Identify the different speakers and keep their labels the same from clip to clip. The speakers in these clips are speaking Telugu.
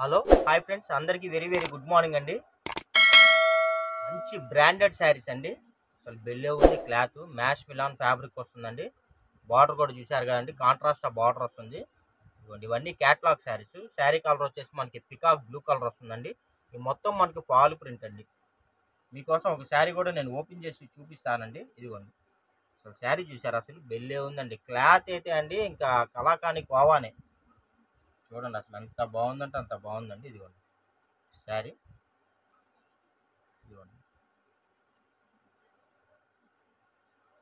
Speaker 1: హలో హాయ్ ఫ్రెండ్స్, అందరికీ వెరీ వెరీ గుడ్ మార్నింగ్ అండి. మంచి బ్రాండెడ్ శారీస్ అండి. అసలు బెల్లే ఉంది, క్లాత్ మ్యాష్ మిలాన్ ఫ్యాబ్రిక్ వస్తుందండి. బార్డర్ కూడా చూసారు కదండి, కాంట్రాస్ట్ బార్డర్ వస్తుంది. ఇదిగోండి, ఇవన్నీ క్యాటలాగ్ శారీస్. శారీ కలర్ వచ్చేసి మనకి పికాక్ బ్లూ కలర్ వస్తుందండి. ఇది మొత్తం మనకి ఫాల్ ప్రింట్ అండి. మీకోసం ఒక శారీ కూడా నేను ఓపెన్ చేసి చూపిస్తానండి. ఇదిగోండి, అసలు శారీ చూసారు, అసలు బెల్లే ఉందండి. క్లాత్ అయితే అండి ఇంకా కలాకాని కోవానే. చూడండి, అసలు ఎంత బాగుందంటే అంత బాగుందండి. ఇదిగోండి శారీ, ఇదిగోండి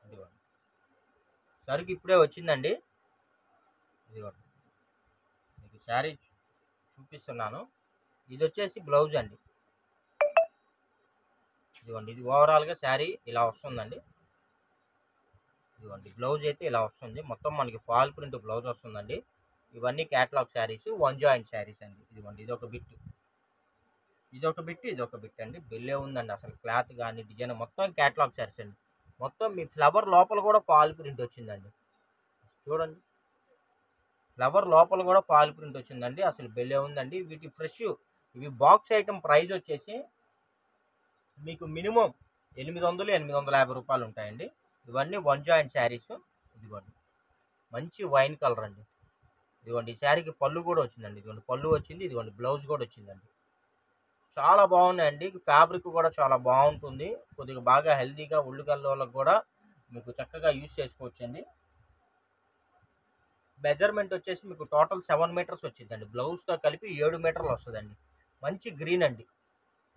Speaker 1: ఇదిగోండి సరుకు ఇప్పుడే వచ్చిందండి. ఇదిగోండి, మీకు శారీ చూపిస్తున్నాను. ఇది వచ్చేసి బ్లౌజ్ అండి. ఇదిగోండి, ఇది ఓవరాల్గా శారీ ఇలా వస్తుందండి. ఇదిగోండి, బ్లౌజ్ అయితే ఇలా వస్తుంది. మొత్తం మనకి ఫాల్ ప్రింట్ బ్లౌజ్ వస్తుందండి. ఇవన్నీ catalogue saris, one joint saris అండి. ఇదిగోండి, ఇదొక బిట్, ఇదొక బిట్ అండి. బెల్లే ఉందండి. అసలు క్లాత్ కానీ డిజైన్ మొత్తం క్యాటలాగ్ శారీస్ అండి. మొత్తం మీ ఫ్లవర్ లోపల కూడా ఫాల్ ప్రింట్ వచ్చిందండి. చూడండి, ఫ్లవర్ లోపల కూడా ఫాల్ ప్రింట్ వచ్చిందండి. అసలు బెల్లే ఉందండి. వీటి ఫ్రెష్, ఇవి బాక్స్ ఐటమ్ ప్రైస్ వచ్చేసి మీకు మినిమం 800-850 రూపాయలు ఉంటాయండి. ఇవన్నీ వన్ జాయింట్ శారీస్. ఇదిగోండి, మంచి వైన్ కలర్ అండి. ఇదిగోండి, ఈ శారీకి పళ్ళు కూడా వచ్చిందండి. ఇదిగోండి పళ్ళు వచ్చింది. ఇదిగోండి బ్లౌజ్ కూడా వచ్చిందండి. చాలా బాగున్నాయండి. ఫ్యాబ్రిక్ కూడా చాలా బాగుంటుంది. కొద్దిగా బాగా హెల్తీగా ఒళ్ళు కల్లోళ్ళకి కూడా మీకు చక్కగా యూజ్ చేసుకోవచ్చండి. మెజర్మెంట్ వచ్చేసి మీకు టోటల్ 7 మీటర్స్ వచ్చిందండి. బ్లౌజ్తో కలిపి 7 మీటర్లు వస్తుందండి. మంచి గ్రీన్ అండి,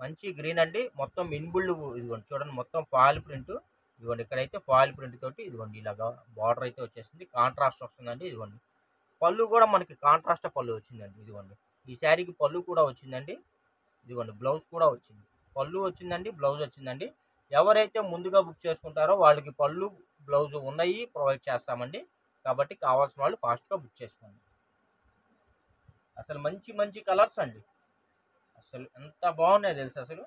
Speaker 1: మంచి గ్రీన్ అండి. మొత్తం ఇన్బుల్డ్, ఇదిగోండి చూడండి, మొత్తం ఫాయిల్ ప్రింట్. ఇదిగోండి, ఇక్కడైతే ఫాయిల్ ప్రింట్ తోటి ఇదిగోండి ఇలాగా బార్డర్ అయితే వచ్చేసింది. కాంట్రాస్ట్ వస్తుందండి. ఇదిగోండి, పళ్ళు కూడా మనకి కాంట్రాస్ట్ పళ్ళు వచ్చిందండి. ఇదిగోండి, ఈ శారీకి పళ్ళు కూడా వచ్చిందండి. ఇదిగోండి, బ్లౌజ్ కూడా వచ్చింది. పళ్ళు వచ్చిందండి, బ్లౌజ్ వచ్చిందండి. ఎవరైతే ముందుగా బుక్ చేసుకుంటారో వాళ్ళకి పళ్ళు బ్లౌజ్ ఉన్నాయి ప్రొవైడ్ చేస్తామండి. కాబట్టి కావాల్సిన వాళ్ళు ఫాస్ట్గా బుక్ చేసుకోండి. అసలు మంచి మంచి కలర్స్ అండి. అసలు ఎంత బాగున్నాయి తెలుసు అసలు.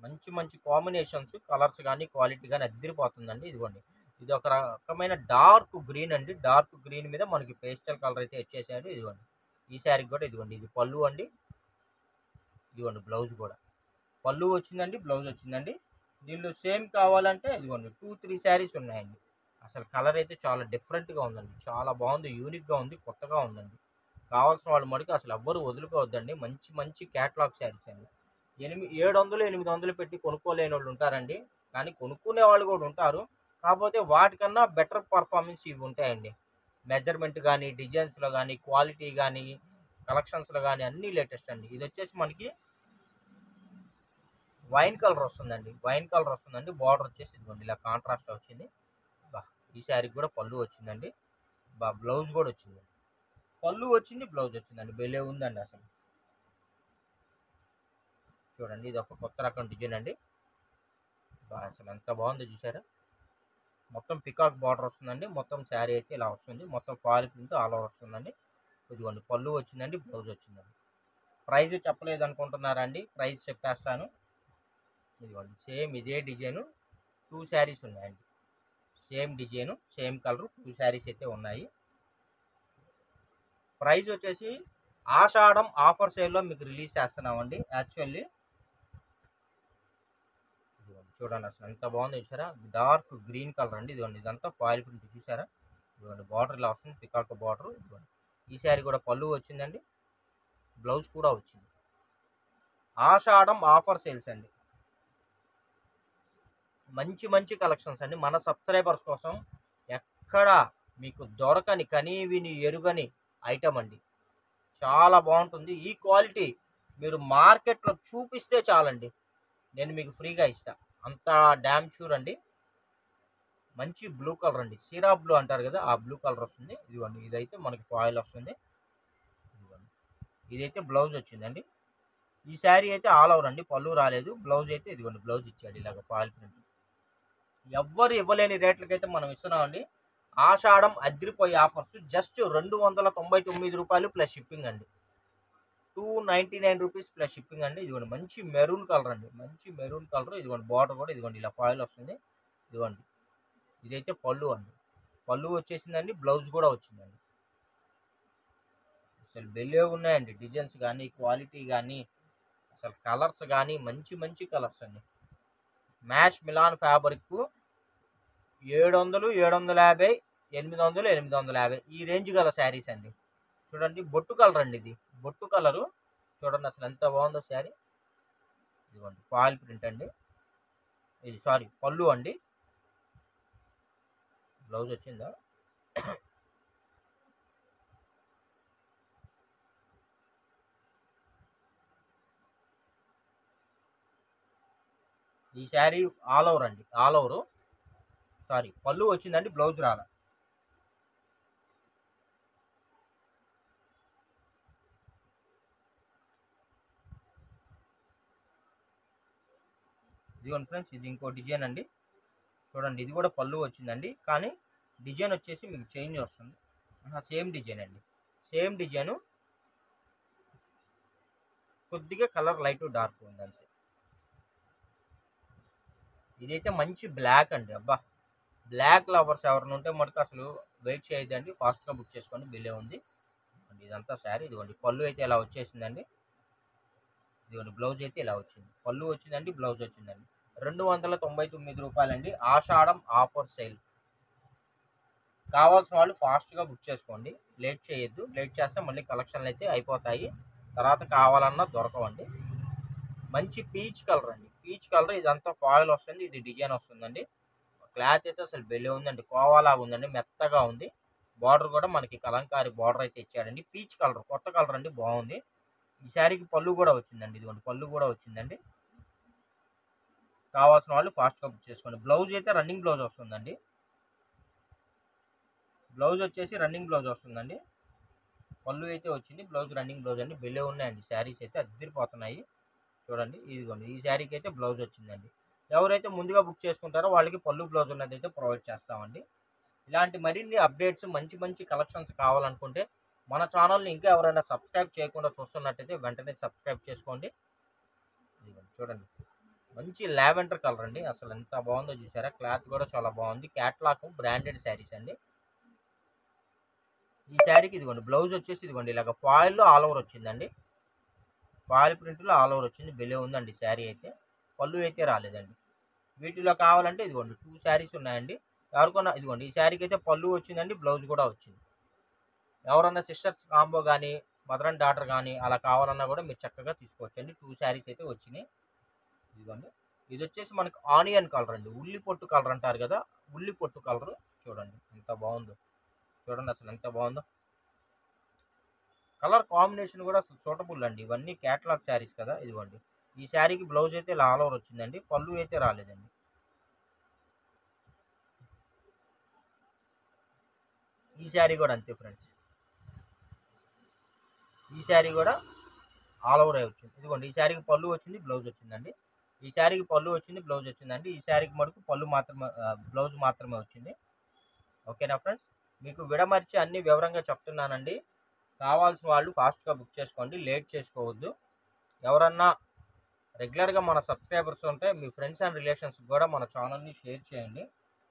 Speaker 1: మంచి మంచి కాంబినేషన్స్, కలర్స్ కానీ క్వాలిటీ కానీ అద్దరిపోతుందండి. ఇదిగోండి, ఇది ఒక రకమైన డార్క్ గ్రీన్ అండి. డార్క్ గ్రీన్ మీద మనకి పేస్టల్ కలర్ అయితే వచ్చేసాడు. ఇదిగోండి, ఈ శారీకి కూడా ఇదిగోండి, ఇది పళ్ళు అండి. ఇదిగోండి బ్లౌజ్ కూడా, పళ్ళు వచ్చిందండి, బ్లౌజ్ వచ్చిందండి. దీనిలో సేమ్ కావాలంటే ఇదిగోండి 2-3 శారీస్ ఉన్నాయండి. అసలు కలర్ అయితే చాలా డిఫరెంట్గా ఉందండి. చాలా బాగుంది, యూనిక్గా ఉంది, కొత్తగా ఉందండి. కావాల్సిన వాళ్ళు మటుకు అసలు ఎవ్వరు వదులుకోవద్దండి. మంచి మంచి క్యాటలాగ్ శారీస్ అండి. 700-800 పెట్టి కొనుక్కోలేని వాళ్ళు ఉంటారండి. కానీ కొనుక్కునే వాళ్ళు కూడా ఉంటారు. కాకపోతే వాటికన్నా బెటర్ పర్ఫార్మెన్స్ ఇవి ఉంటాయండి. మెజర్మెంట్ కానీ, డిజైన్స్లో కానీ, క్వాలిటీ కానీ, కలెక్షన్స్లో కానీ అన్నీ లేటెస్ట్ అండి. ఇది వచ్చేసి మనకి వైన్ కలర్ వస్తుందండి. వైన్ కలర్ వస్తుందండి. బార్డర్ వచ్చేసి ఇదిగోండి ఇలా కాంట్రాస్ట్ వచ్చింది. బా, ఈ శారీకి కూడా పళ్ళు వచ్చిందండి. బా, బ్లౌజ్ కూడా వచ్చింది. పళ్ళు వచ్చింది, బ్లౌజ్ వచ్చిందండి. బెలే ఉందండి అసలు. చూడండి, ఇది ఒక కొత్త రకం డిజైన్ అండి. బా, అసలు ఎంత బాగుందో చూసారా. మొత్తం పికాక్ బార్డర్ వస్తుందండి. మొత్తం శారీ అయితే ఇలా వస్తుంది. మొత్తం ఫాల్ ప్రింట్ ఆల్ ఓవర్ వస్తుందండి. ఇదిగోండి, పళ్ళు వచ్చిందండి, బ్లౌజ్ వచ్చిందండి. ప్రైస్ చెప్పలేదు అనుకుంటున్నారా అండి? ప్రైస్ చెప్పేస్తాను. ఇదిగోండి, సేమ్ ఇదే డిజైను 2 శారీస్ ఉన్నాయండి. Same design, same colour 2 saris అయితే ఉన్నాయి. ప్రైస్ వచ్చేసి ఆషాఢం ఆఫర్ సేల్లో మీకు రిలీజ్ చేస్తున్నామండి. యాక్చువల్లీ ఇదిగోండి చూడండి, అసలు ఎంత బాగుందో చూసారా. డార్క్ గ్రీన్ కలర్ అండి. ఇదిగోండి, ఇదంతా ఫాయిల్ ప్రింట్ చూసారా. ఇదిగోండి, బార్డర్ ఇలా వస్తుంది, పికాక్ బార్డర్. ఇదిగోండి, ఈ శారీ కూడా పళ్ళు వచ్చిందండి, బ్లౌజ్ కూడా వచ్చింది. ఆషాఢం ఆఫర్ సేల్స్ అండి. మంచి మంచి కలెక్షన్స్ అండి. మన సబ్స్క్రైబర్స్ కోసం ఎక్కడ మీకు దొరకని, కనీ విని ఎరుగని ఐటమ్ అండి. చాలా బాగుంటుంది. ఈ క్వాలిటీ మీరు మార్కెట్లో చూపిస్తే చాలండి, నేను మీకు ఫ్రీగా ఇస్తా. అంత డ్యామ్ షూర్ అండి. మంచి బ్లూ కలర్ అండి, సిరా బ్లూ అంటారు కదా, ఆ బ్లూ కలర్ వస్తుంది. ఇదిగోండి, ఇదైతే మనకి ఫాయిల్ వస్తుంది. ఇదిగోండి, ఇదైతే బ్లౌజ్ వచ్చిందండి. ఈ శారీ అయితే ఆల్ ఓవర్ అండి, పళ్ళు రాలేదు. బ్లౌజ్ అయితే ఇదిగోండి, బ్లౌజ్ ఇచ్చాడు ఇలాగ ఫాయిల్ ప్రింట్. ఎవ్వరు ఇవ్వలేని రేట్లకైతే మనం ఇస్తున్నామండి. ఆషాఢం అద్రిపోయే ఆఫర్స్ జస్ట్ 299 రూపాయలు ప్లస్ షిప్పింగ్ అండి. 299 రూపీస్ ప్లస్ షిప్పింగ్ అండి. ఇదిగోండి, మంచి మెరూన్ కలర్ అండి, మంచి మెరూన్ కలర్. ఇదిగోండి, బార్డర్ కూడా ఇదిగోండి ఇలా ఫాయిల్ వస్తుంది. ఇదిగోండి, ఇదైతే పళ్ళు అండి. పళ్ళు వచ్చేసిందండి, బ్లౌజ్ కూడా వచ్చిందండి. అసలు భలే ఉన్నాయండి. డిజైన్స్ కానీ, క్వాలిటీ కానీ, అసలు కలర్స్ కానీ మంచి మంచి కలర్స్ అండి. మ్యాష్ మిలాన్ ఫ్యాబ్రిక్ 700, 750, 800, 850 ఈ రేంజ్ గల శారీస్ అండి. చూడండి బొట్టు కలర్ అండి, ఇది బొట్టు కలరు. చూడండి అసలు ఎంత బాగుందో శారీ. ఇదిగోండి ఫాయిల్ ప్రింట్ అండి. ఇది సారీ పళ్ళు అండి. బ్లౌజ్ వచ్చిందా? ఈ శారీ ఆల్ ఓవర్ అండి, ఆల్ ఓవర్. సారీ పళ్ళు వచ్చిందండి, బ్లౌజ్ రాల. ఇదిగోండి ఫ్రెండ్స్, ఇది ఇంకో డిజైన్ అండి. చూడండి ఇది కూడా పళ్ళు వచ్చిందండి, కానీ డిజైన్ వచ్చేసి మీకు చేంజ్ వస్తుంది. సేమ్ డిజైన్ అండి, సేమ్ డిజైను, కొద్దిగా కలర్ లైట్ డార్క్ ఉంది అంతే. ఇదైతే మంచి బ్లాక్ అండి. అబ్బా, బ్లాక్ లవర్స్ ఎవరైనా ఉంటే మనకు అసలు వెయిట్ చేయొద్దండి, ఫాస్ట్గా బుక్ చేసుకోండి. బిల్లే ఉంది. ఇదంతా శారీ. ఇదిగోండి పళ్ళు అయితే ఇలా వచ్చేసిందండి. ఇదిగోండి బ్లౌజ్ అయితే ఇలా వచ్చింది. పళ్ళు వచ్చిందండి, బ్లౌజ్ వచ్చిందండి. 299 రూపాయలండి. ఆషాఢం ఆఫర్ సేల్. కావాల్సిన వాళ్ళు ఫాస్ట్గా బుక్ చేసుకోండి, లేట్ చేయొద్దు. లేట్ చేస్తే మళ్ళీ కలెక్షన్లు అయితే అయిపోతాయి, తర్వాత కావాలన్నా దొరకవండి. మంచి పీచ్ కలర్ అండి, పీచ్ కలర్. ఇదంతా ఫాయిల్ వస్తుంది, ఇది డిజైన్ వస్తుందండి. క్లాత్ అయితే అసలు బెల్లి ఉందండి, కోవాలాగా ఉందండి, మెత్తగా ఉంది. బార్డర్ కూడా మనకి కలంకారీ బార్డర్ అయితే ఇచ్చాడండి. పీచ్ కలర్, కొత్త కలర్ అండి, బాగుంది. ఈ శారీకి పళ్ళు కూడా వచ్చిందండి. ఇదిగోండి పళ్ళు కూడా వచ్చిందండి. కావాల్సిన వాళ్ళు ఫాస్ట్గా బుక్ చేసుకోండి. బ్లౌజ్ అయితే రన్నింగ్ బ్లౌజ్ వస్తుందండి. బ్లౌజ్ వచ్చేసి రన్నింగ్ బ్లౌజ్ వస్తుందండి. పళ్ళు అయితే వచ్చింది, బ్లౌజ్ రన్నింగ్ బ్లౌజ్ అండి. బెల్లే ఉన్నాయండి శారీస్ అయితే, అద్దరిపోతున్నాయి. చూడండి ఇదిగోండి, ఈ శారీకి అయితే బ్లౌజ్ వచ్చిందండి. ఎవరైతే ముందుగా బుక్ చేసుకుంటారో వాళ్ళకి పళ్ళు బ్లౌజ్ ఉన్నది అయితే ప్రొవైడ్ చేస్తామండి. ఇలాంటి మరిన్ని అప్డేట్స్, మంచి మంచి కలెక్షన్స్ కావాలనుకుంటే మన ఛానల్ని ఇంకా ఎవరైనా సబ్స్క్రైబ్ చేయకుండా చూస్తున్నట్టయితే వెంటనే సబ్స్క్రైబ్ చేసుకోండి. చూడండి మంచి లావెండర్ కలర్ అండి, అసలు ఎంత బాగుందో చూసారా. క్లాత్ కూడా చాలా బాగుంది. క్యాట్లాగ్ బ్రాండెడ్ శారీస్ అండి. ఈ శారీకి ఇదిగోండి బ్లౌజ్ వచ్చేసి ఇదిగోండి ఇలాగ ఫాయిల్లో ఆల్ ఓవర్ వచ్చిందండి. ఫాయిల్ ప్రింట్లో ఆల్ ఓవర్ వచ్చింది. బెలే ఉందండి శారీ అయితే. పళ్ళు అయితే రాలేదండి. వీటిలో కావాలంటే ఇదిగోండి 2 శారీస్ ఉన్నాయండి. ఎవరికన్నా ఇదిగోండి ఈ శారీకి అయితే పళ్ళు వచ్చిందండి, బ్లౌజ్ కూడా వచ్చింది. ఎవరన్నా సిస్టర్స్ కాంబో కానీ, మదర్ అండ్ డాటర్ కానీ అలా కావాలన్నా కూడా మీరు చక్కగా తీసుకోవచ్చండి. 2 శారీస్ అయితే వచ్చినాయి. ఇదిగోండి ఇది వచ్చేసి మనకు ఆనియన్ కలర్ అండి, ఉల్లి పొట్టు కలర్ అంటారు కదా, ఉల్లి పొట్టు కలర్. చూడండి ఎంత బాగుందో, చూడండి అసలు ఎంత బాగుందో. కలర్ కాంబినేషన్ కూడా సూటబుల్ అండి. ఇవన్నీ క్యాటలాగ్ శారీస్ కదా. ఇదిగోండి ఈ శారీకి బ్లౌజ్ అయితే ఆల్ ఓవర్ వచ్చిందండి, పళ్ళు అయితే రాలేదండి. ఈ శారీ కూడా అంతే ఫ్రెండ్స్, ఈ శారీ కూడా ఆల్ ఓవర్ వచ్చింది. ఇదిగోండి ఈ శారీకి పళ్ళు వచ్చింది, బ్లౌజ్ వచ్చిందండి. ఈ శారీకి పళ్ళు వచ్చింది, బ్లౌజ్ వచ్చిందండి. ఈ శారీకి మటుకు పళ్ళు మాత్రమే, బ్లౌజ్ మాత్రమే వచ్చింది. ఓకేనా ఫ్రెండ్స్, మీకు విడమర్చి అన్ని వివరంగా చెప్తున్నానండి. కావాల్సిన వాళ్ళు ఫాస్ట్గా బుక్ చేసుకోండి, లేట్ చేసుకోవద్దు. ఎవరన్నా రెగ్యులర్గా మన సబ్స్క్రైబర్స్ ఉంటే మీ ఫ్రెండ్స్ అండ్ రిలేషన్స్ కూడా మన ఛానల్ని షేర్ చేయండి.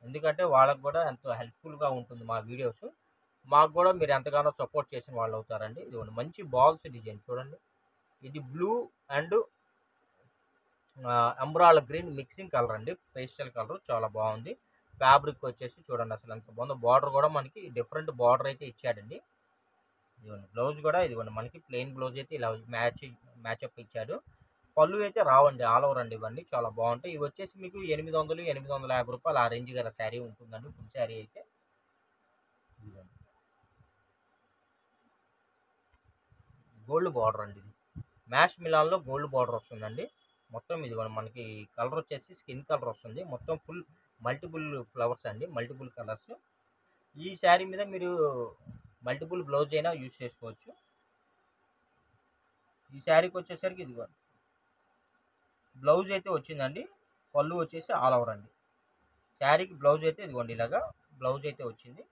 Speaker 1: ఎందుకంటే వాళ్ళకు కూడా ఎంతో హెల్ప్ఫుల్గా ఉంటుంది మా వీడియోస్. మాకు కూడా మీరు ఎంతగానో సపోర్ట్ చేసిన వాళ్ళు అవుతారండి. ఇది మంచి బాల్స్ డిజైన్ చూడండి. ఇది బ్లూ అండ్ ఎంబ్రాయిడ్ గ్రీన్ మిక్సింగ్ కలర్ అండి, పేస్టల్ కలర్, చాలా బాగుంది. ఫ్యాబ్రిక్ వచ్చేసి చూడండి అసలు ఎంత బాగుందో. బార్డర్ కూడా మనకి డిఫరెంట్ బార్డర్ అయితే ఇచ్చాడండి. ఇదిగోండి బ్లౌజ్ కూడా ఇదిగోండి మనకి ప్లెయిన్ బ్లౌజ్ అయితే ఇలా మ్యాచప్ ఇచ్చాడు. పళ్ళు అయితే రావండి, ఆల్ ఓవర్ అండి. ఇవన్నీ చాలా బాగుంటాయి. ఇవి వచ్చేసి మీకు 800, 850 రూపాయలు ఆ రేంజ్ గల శారీ ఉంటుందండి, ఫుల్ శారీ అయితే. గోల్డ్ బార్డర్ అండి, ఇది మ్యాష్ మిలాన్లో గోల్డ్ బార్డర్ వస్తుందండి. మొత్తం ఇది కూడా మనకి కలర్ వచ్చేసి స్కిన్ కలర్ వస్తుంది. మొత్తం ఫుల్ మల్టిపుల్ ఫ్లవర్స్ అండి, మల్టిపుల్ కలర్స్. ఈ శారీ మీద మీరు మల్టిపుల్ బ్లౌజ్ అయినా యూజ్ చేసుకోవచ్చు. ఈ శారీకి వచ్చేసరికి ఇదిగో బ్లౌజ్ అయితే వచ్చిందండి, పళ్ళు వచ్చేసి ఆల్ ఓవర్ అండి. శారీకి బ్లౌజ్ అయితే ఇదిగోండి ఇలాగా బ్లౌజ్ అయితే వచ్చింది.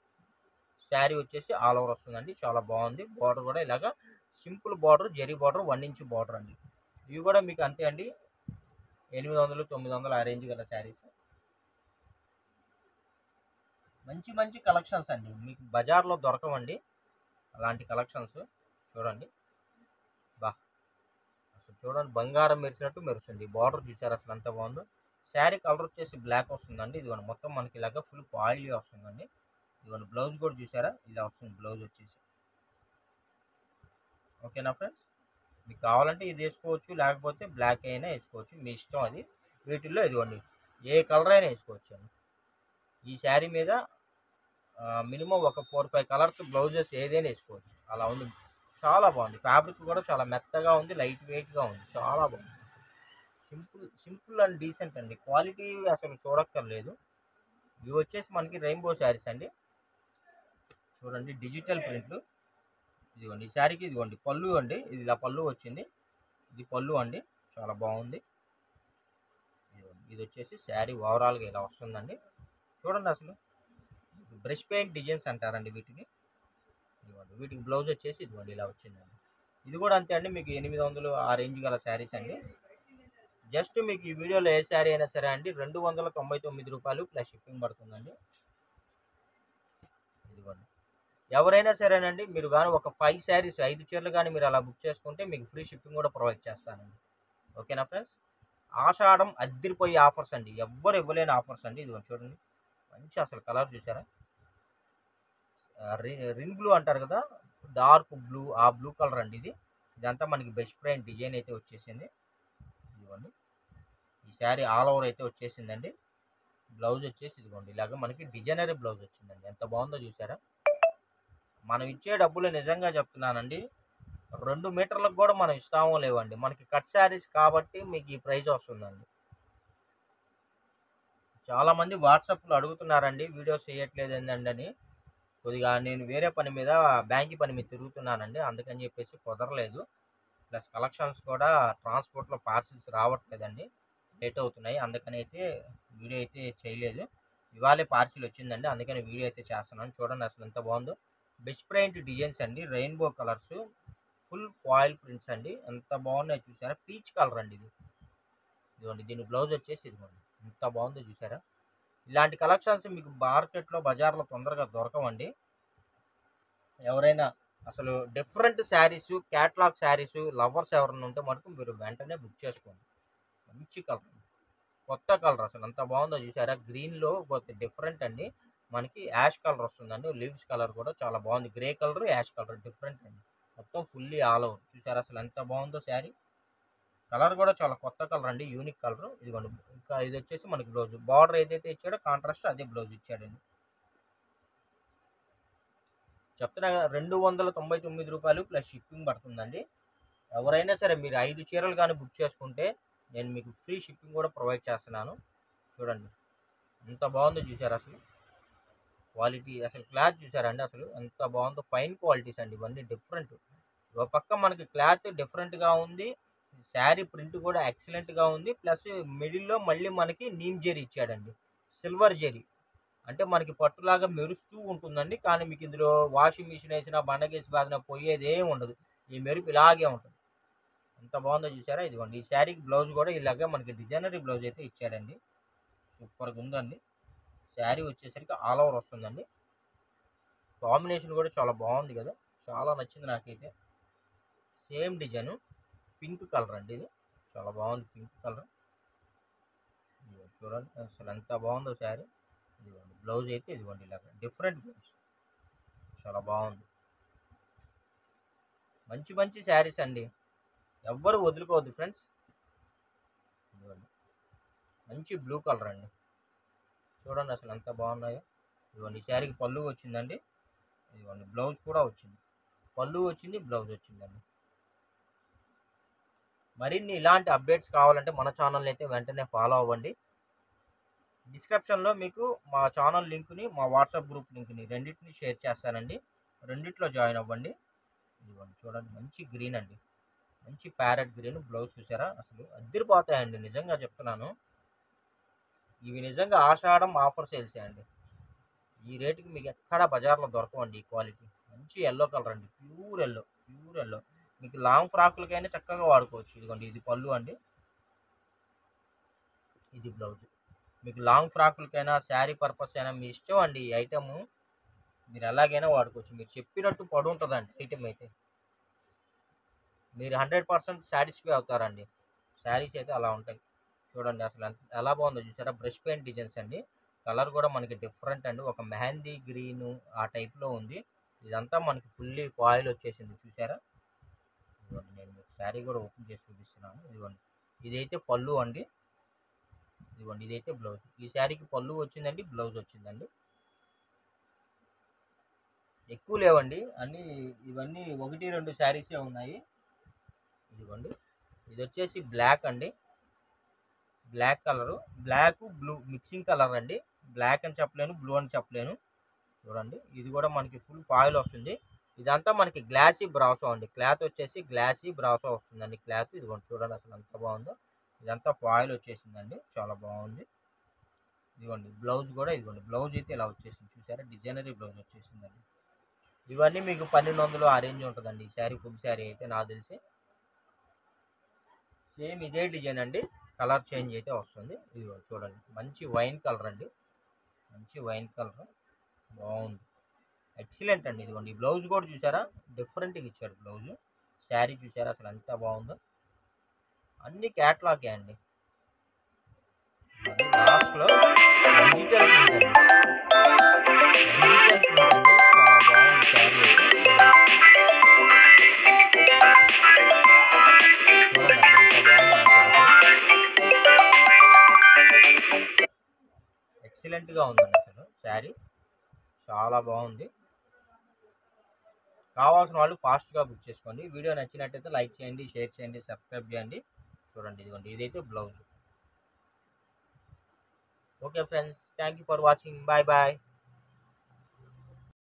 Speaker 1: శారీ వచ్చేసి ఆల్ ఓవర్ వస్తుందండి, చాలా బాగుంది. బార్డర్ కూడా ఇలాగా simple border, zari border, 1 inch border అండి. ఇవి కూడా మీకు అంతే అండి, 800, 900 ఆ రేంజ్ గల శారీస్. మంచి మంచి కలెక్షన్స్ అండి, మీకు బజార్లో దొరకవండి అలాంటి కలెక్షన్స్. చూడండి, బా అసలు చూడండి బంగారం మెరిసినట్టు మెరుస్తుంది. బార్డర్ చూసారు అసలు ఎంత బాగుందో. శారీ కలర్ వచ్చేసి బ్లాక్ వస్తుందండి. ఇదిగోండి మొత్తం మనకి ఇలాగా ఫుల్ ఆయిలీ వస్తుందండి. ఇదిగోండి బ్లౌజ్ కూడా చూసారా ఇలా వస్తుంది బ్లౌజ్ వచ్చేసి. ఓకేనా ఫ్రెండ్స్, మీకు కావాలంటే ఇది వేసుకోవచ్చు, లేకపోతే బ్లాక్ అయినా వేసుకోవచ్చు, మీ ఇష్టం అది. వీటిల్లో ఇదిగోండి ఏ కలర్ అయినా వేసుకోవచ్చు అండి. ఈ శారీ మీద మినిమం ఒక 4-5 కలర్స్ బ్లౌజెస్ ఏదైనా వేసుకోవచ్చు, అలా ఉంది. చాలా బాగుంది. ఫ్యాబ్రిక్ కూడా చాలా మెత్తగా ఉంది, లైట్ వెయిట్గా ఉంది, చాలా బాగుంది. సింపుల్ సింపుల్ అండ్ డీసెంట్ అండి. క్వాలిటీ అసలు చూడక్కర్లేదు. ఇవి వచ్చేసి మనకి రెయిన్బో శారీస్ అండి. చూడండి డిజిటల్ ప్రింట్లు. ఇదిగోండి ఈ శారీకి ఇదిగోండి పళ్ళు అండి. ఇది ఇలా పళ్ళు వచ్చింది. ఇది పళ్ళు అండి, చాలా బాగుంది. ఇది వచ్చేసి శారీ ఓవరాల్గా ఇలా వస్తుందండి. చూడండి అసలు బ్రష్ పెయింట్ డిజైన్స్ అంటారండి వీటిని. ఇదిగోండి వీటికి బ్లౌజ్ వచ్చేసి ఇదిగోండి ఇలా వచ్చిందండి. ఇది కూడా అంతే అండి, మీకు 800 ఆ రేంజ్ గల శారీస్ అండి. జస్ట్ మీకు ఈ వీడియోలో ఏ శారీ అయినా సరే అండి 299 రూపాయలు ప్లస్ షిప్పింగ్ పడుతుందండి. ఇదిగోండి ఎవరైనా సరేనండి, మీరు కానీ ఒక 5 శారీస్ 5 చీరలు కానీ మీరు అలా బుక్ చేసుకుంటే మీకు ఫ్రీ షిప్పింగ్ కూడా ప్రొవైడ్ చేస్తానండి. ఓకేనా ఫ్రెండ్స్, ఆషాఢం అద్దరిపోయే ఆఫర్స్ అండి, ఎవ్వరు ఇవ్వలేని ఆఫర్స్ అండి. ఇదిగోండి చూడండి మంచి అసలు కలర్ చూసారా, రిన్ బ్లూ అంటారు కదా, డార్క్ బ్లూ, ఆ బ్లూ కలర్ అండి ఇది. ఇదంతా మనకి బెస్ట్ ఫ్రెండ్ డిజైన్ అయితే వచ్చేసింది. ఇదిగోండి ఈ శారీ ఆల్ ఓవర్ అయితే వచ్చేసిందండి. బ్లౌజ్ వచ్చేసి ఇదిగోండి ఇలాగ మనకి డిజైనరీ బ్లౌజ్ వచ్చిందండి. ఎంత బాగుందో చూసారా. మనం ఇచ్చే డబ్బులు నిజంగా చెప్తున్నానండి 2 మీటర్లకు కూడా మనం ఇస్తామో లేవండి, మనకి కట్ శారీస్ కాబట్టి మీకు ఈ ప్రైస్ వస్తుందండి. చాలామంది వాట్సాప్లో అడుగుతున్నారండి వీడియోస్ చేయట్లేదు ఏంటండి అని. కొద్దిగా నేను వేరే పని మీద బ్యాంక్ పని మీద తిరుగుతున్నానండి, అందుకని చెప్పేసి కుదరలేదు. ప్లస్ కలెక్షన్స్ కూడా ట్రాన్స్పోర్ట్లో పార్సిల్స్ రావట్లేదండి, లేట్ అవుతున్నాయి. అందుకని అయితే వీడియో అయితే చేయలేదు. ఇవాళే పార్సిల్ వచ్చిందండి, అందుకని వీడియో అయితే చేస్తున్నాను. చూడండి అసలు ఎంత బాగుందో. బెస్ట్ ప్రింట్ డిజైన్స్ అండి, rainbow colours, full foil prints అండి, ఎంత బాగున్నాయో చూసారా. పీచ్ కలర్ అండి ఇది. ఇదిగోండి దీని బ్లౌజ్ వచ్చేసి ఇదిగోండి ఎంత బాగుందో చూసారా. ఇలాంటి కలెక్షన్స్ మీకు మార్కెట్లో బజార్లో తొందరగా దొరకవండి. ఎవరైనా అసలు different saris, catalogue saris lovers ఎవరైనా ఉంటే మటుకు మీరు వెంటనే బుక్ చేసుకోండి. మంచి కలర్, కొత్త కలర్, అసలు ఎంత బాగుందో చూసారా. గ్రీన్లో కొత్త డిఫరెంట్ అండి, మనకి యాష్ కలర్ వస్తుందండి. లీవ్స్ కలర్ కూడా చాలా బాగుంది, grey colour ash colour different అండి. మొత్తం ఫుల్లీ ఆల్ ఓవర్ చూసారా అసలు ఎంత బాగుందో శారీ. కలర్ కూడా చాలా కొత్త కలర్ అండి, యూనిక్ కలర్. ఇదిగోండి ఇంకా ఇది వచ్చేసి మనకి బ్లౌజ్, బార్డర్ ఏదైతే ఇచ్చాడో కాంట్రాస్ట్ అదే బ్లౌజ్ ఇచ్చాడండి. చెప్తున్నా 299 రూపాయలు ప్లస్ షిప్పింగ్ పడుతుందండి. ఎవరైనా సరే మీరు 5 చీరలు కానీ బుక్ చేసుకుంటే నేను మీకు ఫ్రీ షిప్పింగ్ కూడా ప్రొవైడ్ చేస్తున్నాను. చూడండి ఎంత బాగుందో చూసారు అసలు. క్వాలిటీ అసలు క్లాత్ చూసారండి అసలు ఎంత బాగుందో. ఫైన్ క్వాలిటీస్ అండి ఇవన్నీ, డిఫరెంట్. ఒక పక్క మనకి క్లాత్ డిఫరెంట్గా ఉంది, శారీ ప్రింట్ కూడా ఎక్సలెంట్గా ఉంది. ప్లస్ మిడిల్లో మళ్ళీ మనకి నీమ్ జెరీ ఇచ్చాడండి, సిల్వర్ జెరీ. అంటే మనకి పట్టులాగా మెరుస్తూ ఉంటుందండి, కానీ మీకు ఇందులో వాషింగ్ మిషన్ వేసినా బండకేసి బాధినా పోయేది ఏమి ఉండదు, ఈ మెరుపు ఇలాగే ఉంటుంది. ఎంత బాగుందో చూసారా. ఇదిగోండి ఈ శారీకి బ్లౌజ్ కూడా ఇలాగే మనకి డిజైనరీ బ్లౌజ్ అయితే ఇచ్చాడండి, సూపర్గా ఉందండి. శారీ వచ్చేసరికి ఆల్ ఓవర్ వస్తుందండి. కాంబినేషన్ కూడా చాలా బాగుంది కదా, చాలా నచ్చింది నాకైతే. సేమ్ డిజైన్ పింక్ కలర్ అండి ఇది, చాలా బాగుంది పింక్ కలర్. చూడండి అసలు ఎంత బాగుందో శారీ. ఇదిగోండి బ్లౌజ్ అయితే ఇదిగోండి ఇలాగ డిఫరెంట్ బ్లౌజ్, చాలా బాగుంది. మంచి మంచి శారీస్ అండి, ఎవ్వరు వదులుకోవద్దు ఫ్రెండ్స్. ఇదిగోండి మంచి బ్లూ కలర్ అండి, చూడండి అసలు ఎంత బాగున్నాయో. ఇదిగోండి ఈ శారీకి పళ్ళు వచ్చిందండి, ఇదిగోండి బ్లౌజ్ కూడా వచ్చింది, పళ్ళు వచ్చింది బ్లౌజ్ వచ్చిందండి. మరిన్ని ఇలాంటి అప్డేట్స్ కావాలంటే మన ఛానల్ని అయితే వెంటనే ఫాలో అవ్వండి. డిస్క్రిప్షన్లో మీకు మా ఛానల్ లింక్ని, మా వాట్సాప్ గ్రూప్ లింక్ని రెండింటిని షేర్ చేస్తానండి, రెండిట్లో జాయిన్ అవ్వండి. ఇదిగోండి చూడండి మంచి గ్రీన్ అండి, మంచి ప్యారెట్ గ్రీన్. బ్లౌజ్ చూసారా అసలు అద్దరిపోతాయండి, నిజంగా చెప్తున్నాను. ఇవి నిజంగా ఆషాఢం ఆఫర్ సేల్సే అండి, ఈ రేటుకి మీకు ఎక్కడా బజార్లో దొరకవండి ఈ క్వాలిటీ. మంచి ఎల్లో కలర్ అండి, ప్యూర్ ఎల్లో, ప్యూర్ ఎల్లో. మీకు లాంగ్ ఫ్రాక్లకైనా చక్కగా వాడుకోవచ్చు. ఇదిగోండి ఇది పళ్ళు అండి, ఇది బ్లౌజ్. మీకు లాంగ్ ఫ్రాకులకైనా శారీ పర్పస్ అయినా మీ ఇష్టం అండి. ఈ ఐటమ్ మీరు ఎలాగైనా వాడుకోవచ్చు, మీరు చెప్పినట్టు పడి ఉంటుందండి ఐటమ్ అయితే. మీరు 100% సాటిస్ఫై అవుతారండి. శారీస్ అయితే అలా ఉంటాయి. చూడండి అసలు ఎలా బాగుందో చూసారా? బ్రష్ పెయింట్ డిజైన్స్ అండి. కలర్ కూడా మనకి డిఫరెంట్ అండి. ఒక మెహందీ గ్రీను ఆ టైప్లో ఉంది. ఇదంతా మనకి ఫుల్లీ ఫాయిల్ వచ్చేసింది చూసారా? ఇదిగోండి నేను మీకు శారీ కూడా ఓపెన్ చేసి చూపిస్తున్నాను. ఇదిగోండి ఇదైతే పళ్ళు అండి. ఇదిగోండి ఇదైతే బ్లౌజ్. ఈ శారీకి పళ్ళు వచ్చిందండి, బ్లౌజ్ వచ్చిందండి. ఎక్కువ లేవండి అన్నీ, ఇవన్నీ 1-2 శారీసే ఉన్నాయి. ఇదిగోండి ఇది వచ్చేసి బ్లాక్ అండి. Black colour, black blue mixing colour అండి. బ్లాక్ అని చెప్పలేను, బ్లూ అని చెప్పలేను. చూడండి ఇది కూడా మనకి ఫుల్ ఫాయిల్ వస్తుంది. ఇదంతా మనకి గ్లాసీ బ్రాసో అండి. క్లాత్ వచ్చేసి గ్లాసీ బ్రాసో వస్తుందండి క్లాత్. ఇదిగోండి చూడండి అసలు ఎంత బాగుందో. ఇదంతా ఫాయిల్ వచ్చేసిందండి, చాలా బాగుంది. ఇదిగోండి బ్లౌజ్ కూడా, ఇదిగోండి బ్లౌజ్ అయితే ఇలా వచ్చేసింది చూసారా? డిజైనరీ బ్లౌజ్ వచ్చేసిందండి. ఇవన్నీ మీకు 1200 ఆ రేంజ్ ఉంటుందండి. ఈ శారీ ఫుల్ శారీ అయితే నాకు తెలిసి. సేమ్ ఇదే డిజైన్ అండి, కలర్ చేంజ్ అయితే వస్తుంది. ఇదిగో చూడండి మంచి వైన్ కలర్ అండి, మంచి వైన్ కలర్ బాగుంది. ఎక్సలెంట్ అండి. ఇదిగోండి ఈ బ్లౌజ్ కూడా చూసారా? డిఫరెంట్గా ఇచ్చాడు బ్లౌజ్. శారీ చూసారా అసలు ఎంత బాగుందో? అన్ని క్యాట్లాగే అండి. లాస్ట్లో డిజిటల్ ప్రింట్ అండి, డిజిటల్ ప్రింట్ అండి. చాలా బాగుంది శారీ అయితే. చూడండి అసలు ఎంత బాగుంది అసలు. ఎక్సలెంట్గా ఉందండి అసలు శారీ, చాలా బాగుంది. కావాల్సిన వాళ్ళు ఫాస్ట్గా బుక్ చేసుకోండి. వీడియో నచ్చినట్టయితే లైక్ చేయండి, షేర్ చేయండి, సబ్స్క్రైబ్ చేయండి. చూడండి ఇదిగోండి ఇదైతే blouse. Okay friends, thank you for watching. Bye bye.